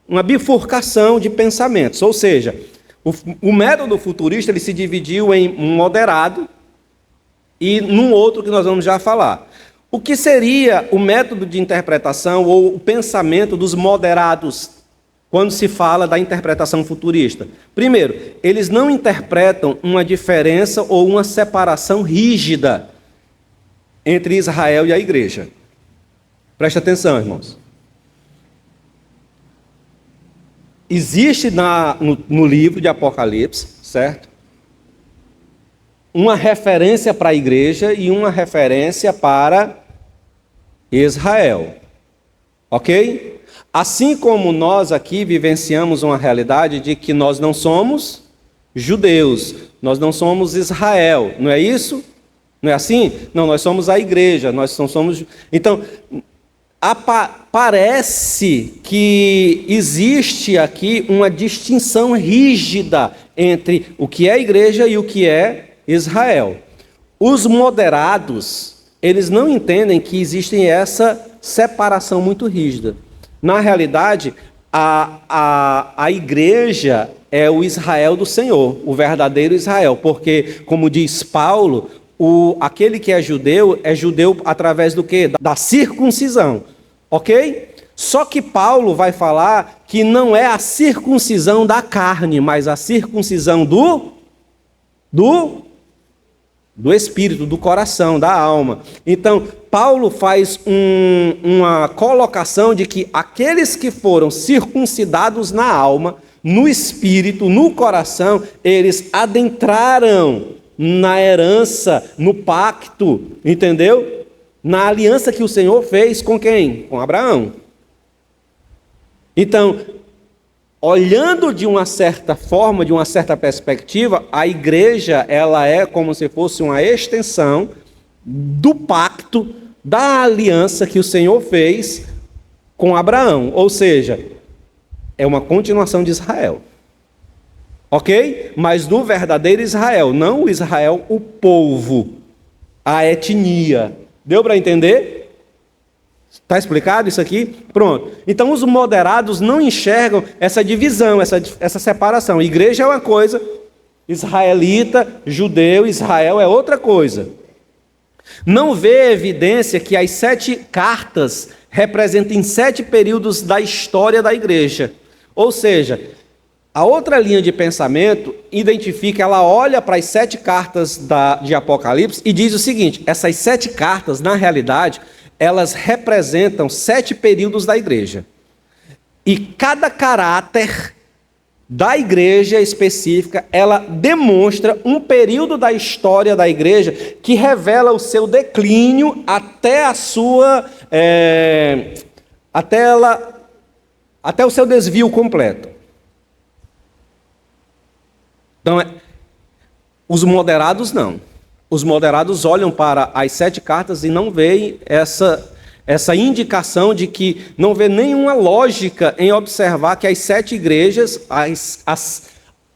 uma bifurcação de pensamentos, ou seja, o método futurista ele se dividiu em um moderado e num outro que nós vamos já falar. O que seria o método de interpretação ou o pensamento dos moderados quando se fala da interpretação futurista? Primeiro, eles não interpretam uma diferença ou uma separação rígida entre Israel e a igreja. Preste atenção, irmãos. Existe no livro de Apocalipse, certo? Uma referência para a igreja e uma referência para Israel. Ok? Assim como nós aqui vivenciamos uma realidade de que nós não somos judeus, nós não somos Israel, não é isso? Não é assim? Não, nós somos a igreja, nós não somos... Então, parece que existe aqui uma distinção rígida entre o que é a igreja e o que é Israel. Os moderados, eles não entendem que existe essa separação muito rígida. Na realidade, a igreja é o Israel do Senhor, o verdadeiro Israel, porque, como diz Paulo, aquele que é judeu através do quê? Da circuncisão, ok? Só que Paulo vai falar que não é a circuncisão da carne, mas a circuncisão do espírito, do coração, da alma. Então, Paulo faz uma colocação de que aqueles que foram circuncidados na alma, no espírito, no coração, eles adentraram na herança, no pacto, entendeu? Na aliança que o Senhor fez com quem? Com Abraão. Então, olhando de uma certa forma, de uma certa perspectiva, a igreja ela é como se fosse uma extensão do pacto, da aliança que o Senhor fez com Abraão. Ou seja, é uma continuação de Israel. Ok? Mas do verdadeiro Israel, não o Israel, o povo, a etnia. Deu para entender? Está explicado isso aqui? Pronto. Então os moderados não enxergam essa divisão, essa separação. Igreja é uma coisa, israelita, judeu, Israel é outra coisa. Não vê evidência que as 7 cartas representem 7 períodos da história da igreja. Ou seja, a outra linha de pensamento identifica, ela olha para as 7 cartas de Apocalipse e diz o seguinte: essas 7 cartas, na realidade, elas representam 7 períodos da igreja. E cada caráter da igreja específica, ela demonstra um período da história da igreja que revela o seu declínio até a sua... até o seu desvio completo. Então, os moderados não. Os moderados olham para as 7 cartas e não veem essa indicação de que não vê nenhuma lógica em observar que as 7 igrejas,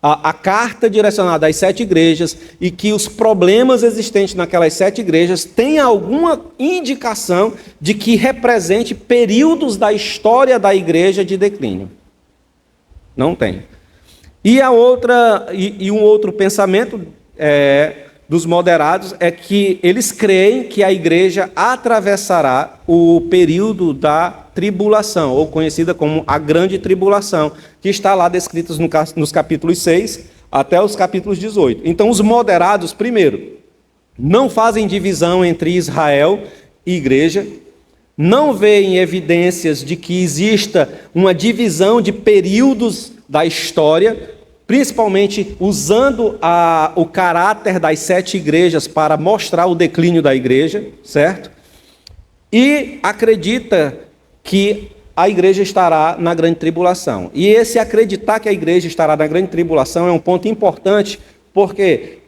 a carta direcionada às 7 igrejas e que os problemas existentes naquelas 7 igrejas têm alguma indicação de que represente períodos da história da igreja de declínio. Não tem. E um outro pensamento dos moderados é que eles creem que a igreja atravessará o período da tribulação, ou conhecida como a grande tribulação, que está lá descrita nos capítulos 6 até os capítulos 18. Então, os moderados, primeiro, não fazem divisão entre Israel e igreja, não veem evidências de que exista uma divisão de períodos da história, principalmente usando o caráter das 7 igrejas para mostrar o declínio da igreja, certo? E acredita que a igreja estará na grande tribulação. E esse acreditar que a igreja estará na grande tribulação é um ponto importante, porque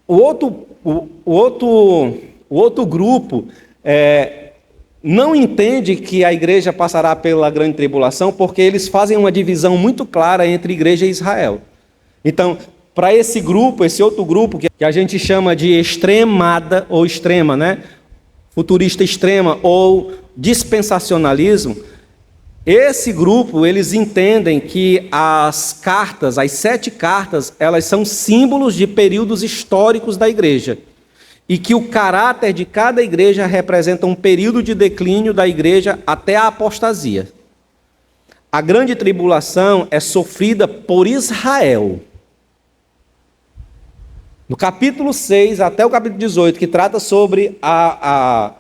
o outro grupo não entende que a igreja passará pela grande tribulação, porque eles fazem uma divisão muito clara entre igreja e Israel. Então, para esse grupo, esse outro grupo, que a gente chama de extremada, ou extrema, né? Futurista extrema, ou dispensacionalismo, esse grupo, eles entendem que as cartas, as 7 cartas, elas são símbolos de períodos históricos da igreja. E que o caráter de cada igreja representa um período de declínio da igreja até a apostasia. A grande tribulação é sofrida por Israel. No capítulo 6 até o capítulo 18, que trata sobre a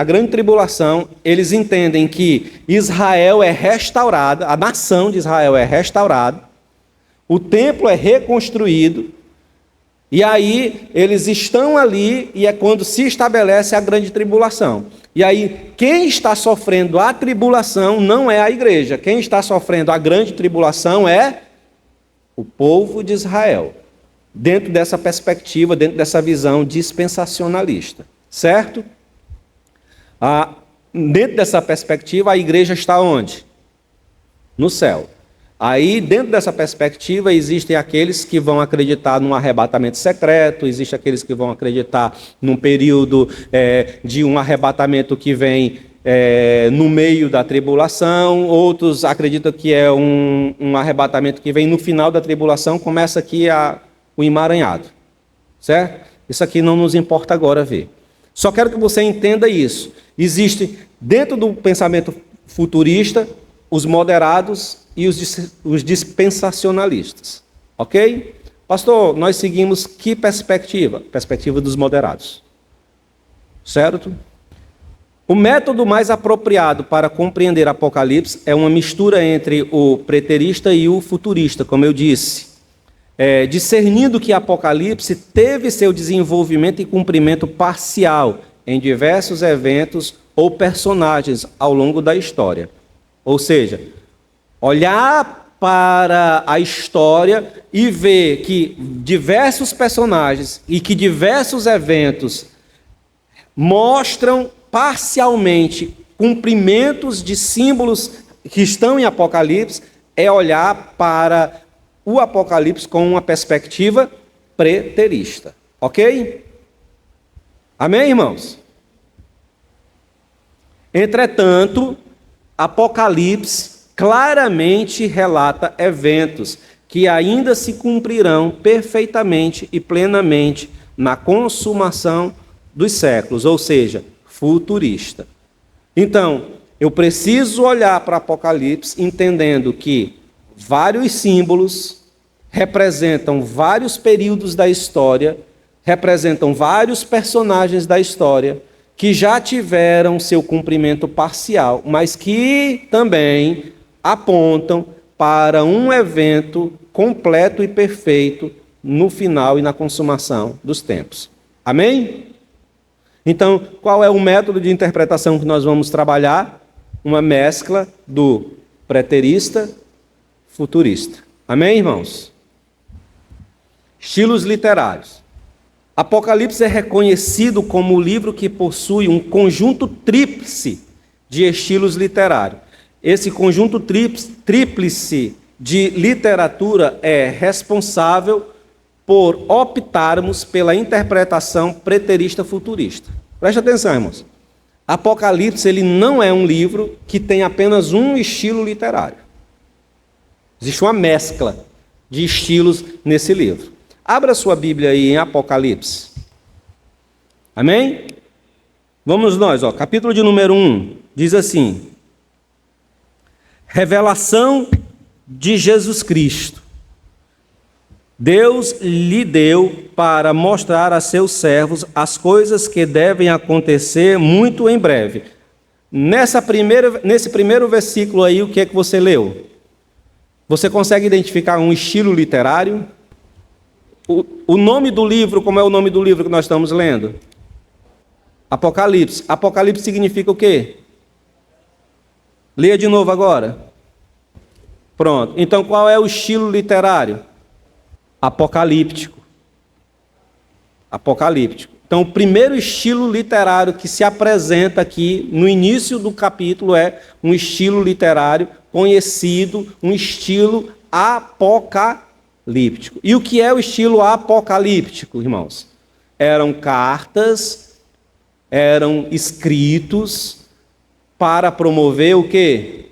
grande tribulação, eles entendem que Israel é restaurada, a nação de Israel é restaurada, o templo é reconstruído, e aí eles estão ali e é quando se estabelece a grande tribulação. E aí quem está sofrendo a tribulação não é a igreja. Quem está sofrendo a grande tribulação é o povo de Israel. Dentro dessa perspectiva, dentro dessa visão dispensacionalista. Certo? Dentro dessa perspectiva, a igreja está onde? No céu. Aí, dentro dessa perspectiva, existem aqueles que vão acreditar num arrebatamento secreto, existem aqueles que vão acreditar num período de um arrebatamento que vem no meio da tribulação, outros acreditam que é um arrebatamento que vem no final da tribulação, começa aqui o emaranhado, certo? Isso aqui não nos importa agora ver. Só quero que você entenda isso. Existe, dentro do pensamento futurista, os moderados e os dispensacionalistas. Ok? Pastor, nós seguimos que perspectiva? Perspectiva dos moderados. Certo? O método mais apropriado para compreender Apocalipse é uma mistura entre o preterista e o futurista, como eu disse. Discernindo que Apocalipse teve seu desenvolvimento e cumprimento parcial em diversos eventos ou personagens ao longo da história. Ou seja, olhar para a história e ver que diversos personagens e que diversos eventos mostram parcialmente cumprimentos de símbolos que estão em Apocalipse, é olhar para o Apocalipse com uma perspectiva preterista. Ok? Amém, irmãos? Entretanto, Apocalipse claramente relata eventos que ainda se cumprirão perfeitamente e plenamente na consumação dos séculos, ou seja, futurista. Então, eu preciso olhar para Apocalipse entendendo que vários símbolos representam vários períodos da história, representam vários personagens da história, que já tiveram seu cumprimento parcial, mas que também apontam para um evento completo e perfeito no final e na consumação dos tempos. Amém? Então, qual é o método de interpretação que nós vamos trabalhar? Uma mescla do preterista, futurista. Amém, irmãos? Estilos literários. Apocalipse é reconhecido como o livro que possui um conjunto tríplice de estilos literários. Esse conjunto tríplice de literatura é responsável por optarmos pela interpretação preterista futurista. Preste atenção, irmãos. Apocalipse ele não é um livro que tem apenas um estilo literário. Existe uma mescla de estilos nesse livro. Abra sua Bíblia aí em Apocalipse. Amém? Vamos nós, capítulo de número 1, diz assim: revelação de Jesus Cristo. Deus lhe deu para mostrar a seus servos as coisas que devem acontecer muito em breve. Nesse primeiro versículo aí, o que é que você leu? Você consegue identificar um estilo literário? O nome do livro, como é o nome do livro que nós estamos lendo? Apocalipse. Apocalipse significa o quê? Leia de novo agora. Pronto. Então, qual é o estilo literário? Apocalíptico. Apocalíptico. Então, o primeiro estilo literário que se apresenta aqui no início do capítulo é um estilo literário conhecido, um estilo apocalíptico. E o que é o estilo apocalíptico, irmãos? Eram cartas, eram escritos para promover o quê?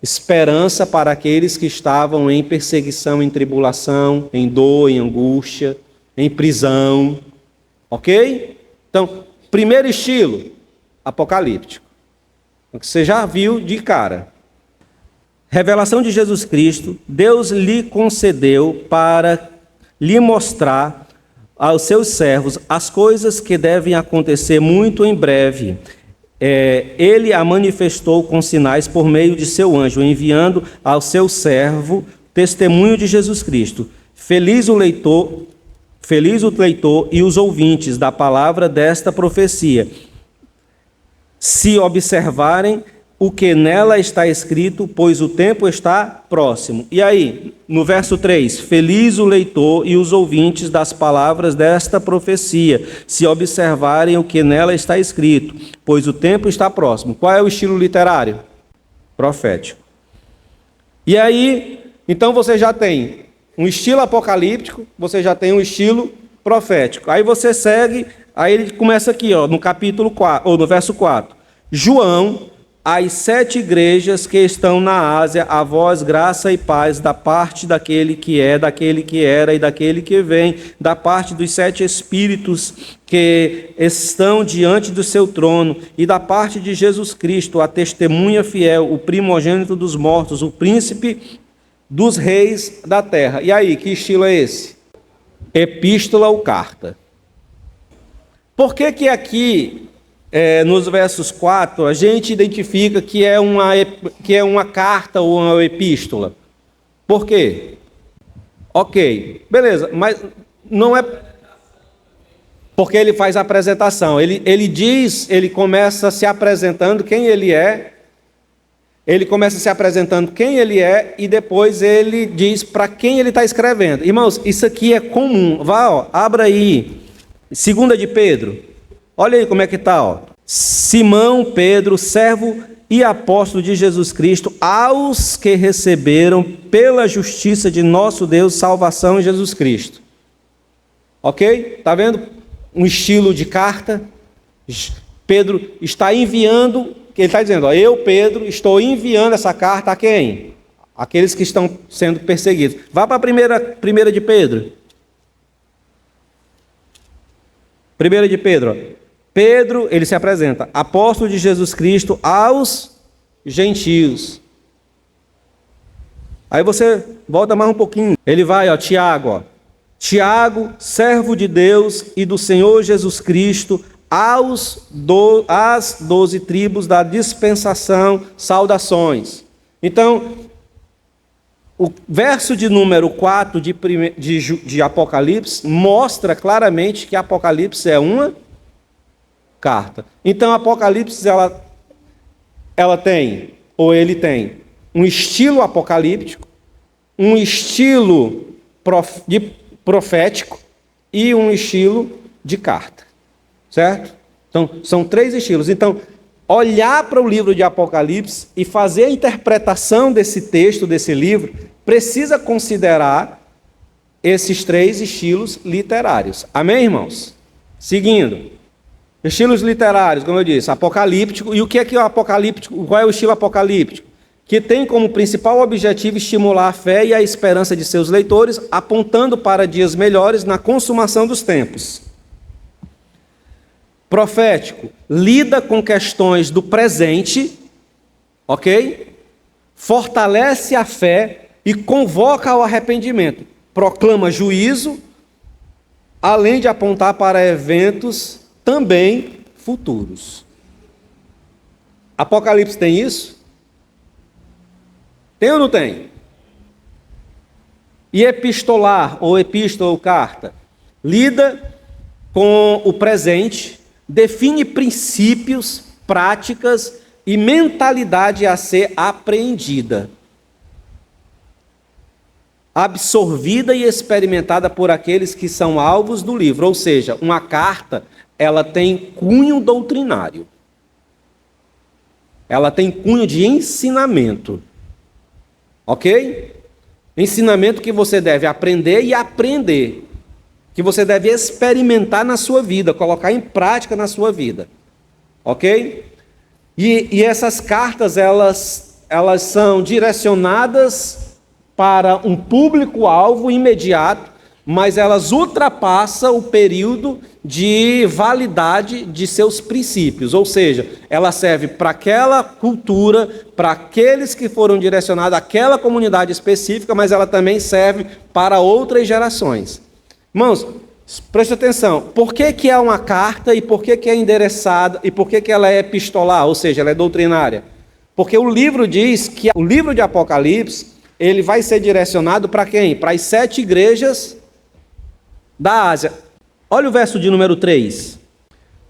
Esperança para aqueles que estavam em perseguição, em tribulação, em dor, em angústia, em prisão. Ok? Então, primeiro estilo, apocalíptico. O que você já viu de cara. Revelação de Jesus Cristo, Deus lhe concedeu para lhe mostrar aos seus servos as coisas que devem acontecer muito em breve. Ele a manifestou com sinais por meio de seu anjo, enviando ao seu servo testemunho de Jesus Cristo. Feliz o leitor e os ouvintes da palavra desta profecia, se observarem o que nela está escrito, pois o tempo está próximo. E aí, no verso 3, feliz o leitor e os ouvintes das palavras desta profecia, se observarem o que nela está escrito, pois o tempo está próximo. Qual é o estilo literário? Profético. E aí, então você já tem um estilo apocalíptico, você já tem um estilo profético. Aí você segue, aí ele começa aqui, no capítulo 4, ou no verso 4. João, as 7 igrejas que estão na Ásia, a vós graça e paz da parte daquele que é, daquele que era e daquele que vem, da parte dos 7 espíritos que estão diante do seu trono, e da parte de Jesus Cristo, a testemunha fiel, o primogênito dos mortos, o príncipe dos reis da terra. E aí, que estilo é esse? Epístola ou carta. Por que aqui, nos versos 4, a gente identifica que é uma carta ou uma epístola? Por quê? Ok, beleza, mas não é... Porque ele faz a apresentação. Ele começa se apresentando quem ele é, e depois ele diz para quem ele está escrevendo. Irmãos, isso aqui é comum. Abra aí, 2 de Pedro. Olha aí como é que está. Simão Pedro, servo e apóstolo de Jesus Cristo, aos que receberam pela justiça de nosso Deus salvação em Jesus Cristo. Ok? Está vendo? Um estilo de carta. Pedro está enviando... Ele está dizendo, eu, Pedro, estou enviando essa carta a quem? Aqueles que estão sendo perseguidos. Vá para a primeira de Pedro. 1 de Pedro. Pedro, ele se apresenta, apóstolo de Jesus Cristo aos gentios. Aí você volta mais um pouquinho. Ele vai, Tiago. Tiago, servo de Deus e do Senhor Jesus Cristo, às 12 tribos da dispensação, saudações. Então, o verso de número 4 de Apocalipse mostra claramente que Apocalipse é uma carta. Então, Apocalipse, ele tem um estilo apocalíptico, um estilo profético e um estilo de carta. Certo? Então, são 3 estilos. Então, olhar para o livro de Apocalipse e fazer a interpretação desse texto, desse livro, precisa considerar esses 3 estilos literários. Amém, irmãos? Seguindo. Estilos literários, como eu disse, apocalíptico. E o que é o apocalíptico? Qual é o estilo apocalíptico? que tem como principal objetivo estimular a fé e a esperança de seus leitores, apontando para dias melhores na consumação dos tempos. Profético, lida com questões do presente, ok? Fortalece a fé e convoca ao arrependimento. Proclama juízo, além de apontar para eventos também futuros. Apocalipse tem isso? Tem ou não tem? E epistolar, ou epístola ou carta? Lida com o presente, define princípios, práticas e mentalidade a ser apreendida, absorvida e experimentada por aqueles que são alvos do livro. Ou seja, uma carta, ela tem cunho doutrinário. Ela tem cunho de ensinamento. Ok? Ensinamento que você deve aprender e aprender. Que você deve experimentar na sua vida, colocar em prática na sua vida. Ok? E essas cartas, elas são direcionadas para um público-alvo imediato, mas elas ultrapassam o período de validade de seus princípios. Ou seja, ela serve para aquela cultura, para aqueles que foram direcionados àquela comunidade específica, mas ela também serve para outras gerações. Irmãos, preste atenção. Por que é uma carta e por que é endereçada e por que ela é epistolar, ou seja, ela é doutrinária? Porque o livro diz que o livro de Apocalipse, ele vai ser direcionado para quem? Para as 7 igrejas da Ásia. Olha o verso de número 3.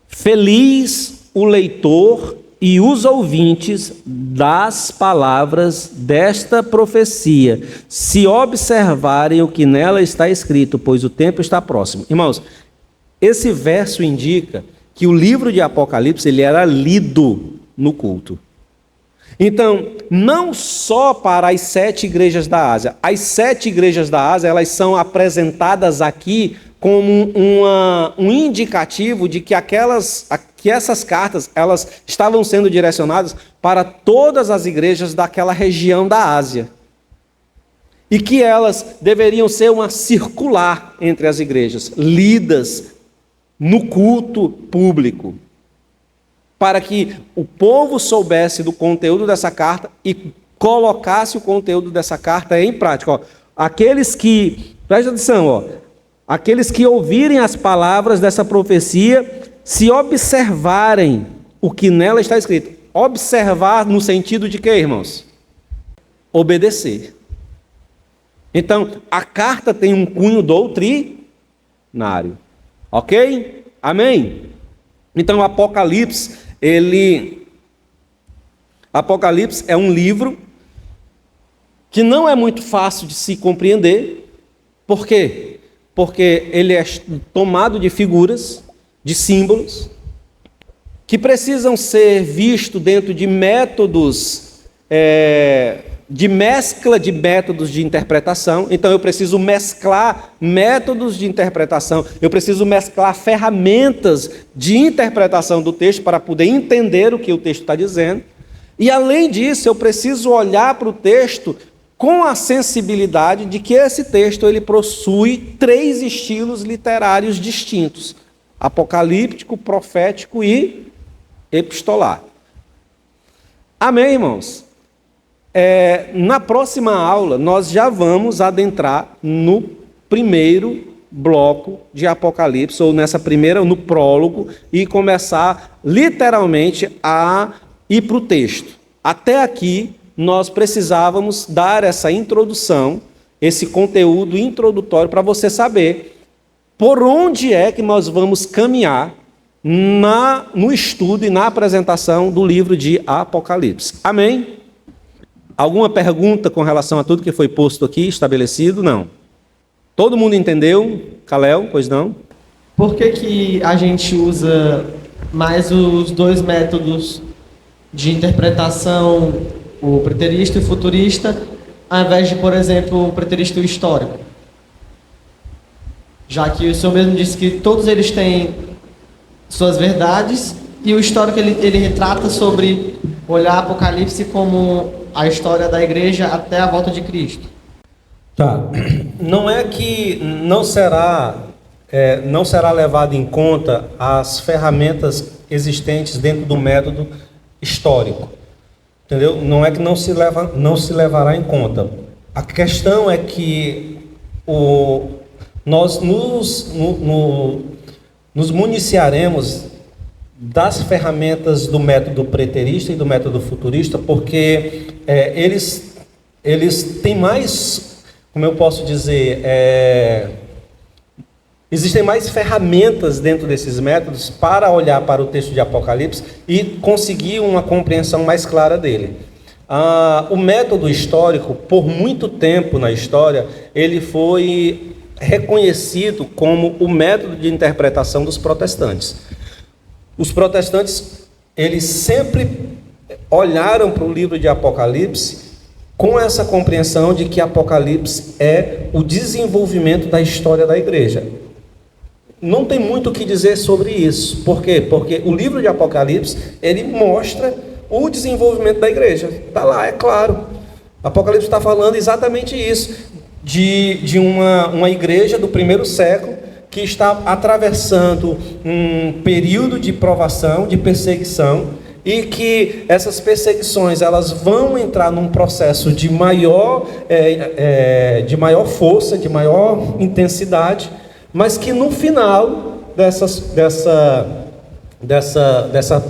Feliz o leitor e os ouvintes das palavras desta profecia, se observarem o que nela está escrito, pois o tempo está próximo. Irmãos, esse verso indica que o livro de Apocalipse ele era lido no culto. Então, não só para as 7 igrejas da Ásia. As 7 igrejas da Ásia, elas são apresentadas aqui como um indicativo de que essas cartas, elas estavam sendo direcionadas para todas as igrejas daquela região da Ásia. E que elas deveriam ser uma circular entre as igrejas, lidas no culto público, para que o povo soubesse do conteúdo dessa carta e colocasse o conteúdo dessa carta em prática. Ó, aqueles que, preste atenção, ó, aqueles que ouvirem as palavras dessa profecia, se observarem o que nela está escrito. Observar no sentido de quê, irmãos? Obedecer. Então, a carta tem um cunho doutrinário. Ok? Amém? Então, Apocalipse é um livro que não é muito fácil de se compreender. Por quê? Porque ele é tomado de figuras, de símbolos, que precisam ser vistos dentro de métodos, de mescla de métodos de interpretação. Então eu preciso mesclar métodos de interpretação, eu preciso mesclar ferramentas de interpretação do texto para poder entender o que o texto está dizendo. E além disso, eu preciso olhar para o texto com a sensibilidade de que esse texto ele possui 3 estilos literários distintos: apocalíptico, profético e epistolar. Amém, irmãos? Na próxima aula, nós já vamos adentrar no primeiro bloco de Apocalipse, ou no prólogo, e começar literalmente a ir para o texto. Até aqui, nós precisávamos dar essa introdução, esse conteúdo introdutório, para você saber por onde é que nós vamos caminhar no estudo e na apresentação do livro de Apocalipse. Amém? Alguma pergunta com relação a tudo que foi posto aqui, estabelecido? Não. Todo mundo entendeu? Kalel, pois não? Por que a gente usa mais os 2 métodos de interpretação, o preterista e o futurista, ao invés de, por exemplo, o preterista e o histórico? Já que o senhor mesmo disse que todos eles têm suas verdades, e o histórico ele retrata sobre olhar Apocalipse como a história da igreja até a volta de Cristo. Tá. Não é que não será levado em conta as ferramentas existentes dentro do método histórico, entendeu? Não é que não se levará em conta. A questão é que nós nos municiaremos das ferramentas do método preterista e do método futurista, porque eles têm mais, como eu posso dizer, existem mais ferramentas dentro desses métodos para olhar para o texto de Apocalipse e conseguir uma compreensão mais clara dele. O método histórico, por muito tempo na história, ele foi reconhecido como o método de interpretação dos protestantes. Os protestantes, eles sempre olharam para o livro de Apocalipse com essa compreensão de que Apocalipse é o desenvolvimento da história da igreja. Não tem muito o que dizer sobre isso. Por quê? Porque o livro de Apocalipse, ele mostra o desenvolvimento da igreja. Está lá, é claro. Apocalipse está falando exatamente isso, de uma igreja do primeiro século, que está atravessando um período de provação, de perseguição, e que essas perseguições elas vão entrar num processo de maior força, de maior intensidade, mas que no final dessa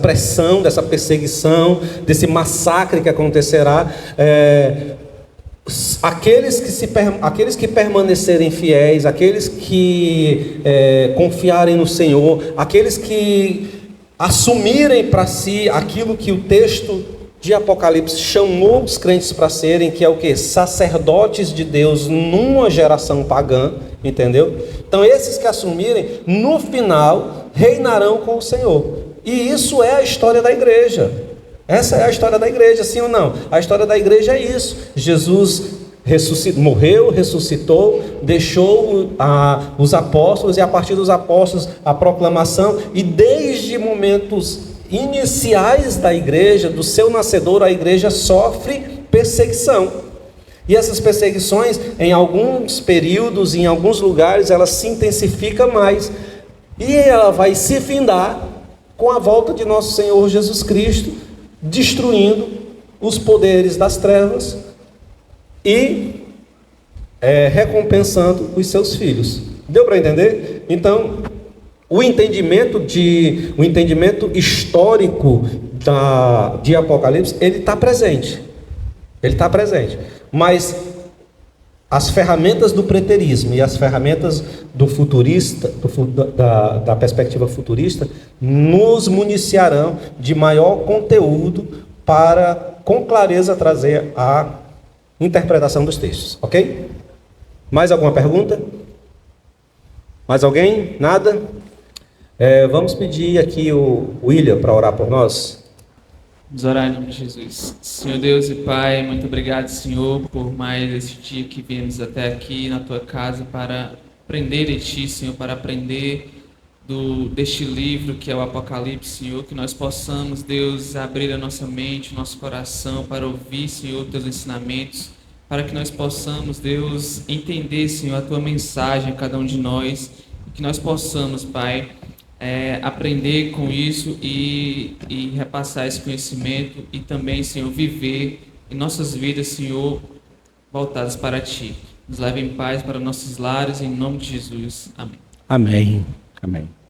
pressão, dessa perseguição, desse massacre que acontecerá, aqueles que permanecerem fiéis, aqueles que confiarem no Senhor, aqueles que assumirem para si aquilo que o texto de Apocalipse chamou os crentes para serem, que é o quê? Sacerdotes de Deus numa geração pagã, entendeu? Então esses que assumirem, no final, reinarão com o Senhor. E isso é a história da igreja. Essa é a história da igreja, sim ou não? A história da igreja é isso. Jesus morreu, ressuscitou, deixou os apóstolos, e a partir dos apóstolos a proclamação, e desde momentos iniciais da igreja, do seu nascedor, a igreja sofre perseguição. E essas perseguições, em alguns períodos, em alguns lugares, ela se intensifica mais. E ela vai se findar com a volta de nosso Senhor Jesus Cristo, destruindo os poderes das trevas e recompensando os seus filhos. Deu para entender? Então, o entendimento histórico de Apocalipse, ele está presente. Ele está presente. Mas as ferramentas do preterismo e as ferramentas do futurista, da perspectiva futurista, nos municiarão de maior conteúdo para, com clareza, trazer a interpretação dos textos. Ok? Mais alguma pergunta? Mais alguém? Nada? Vamos pedir aqui o William para orar por nós. Vamos orar em nome de Jesus. Senhor Deus e Pai, muito obrigado, Senhor, por mais esse dia que viemos até aqui na Tua casa para aprender de Ti, Senhor, para aprender deste livro que é o Apocalipse, Senhor, que nós possamos, Deus, abrir a nossa mente, o nosso coração para ouvir, Senhor, Teus ensinamentos, para que nós possamos, Deus, entender, Senhor, a Tua mensagem a cada um de nós, e que nós possamos, Pai, aprender com isso e repassar esse conhecimento e também, Senhor, viver em nossas vidas, Senhor, voltadas para Ti. Nos leve em paz para nossos lares, em nome de Jesus. Amém. Amém. Amém.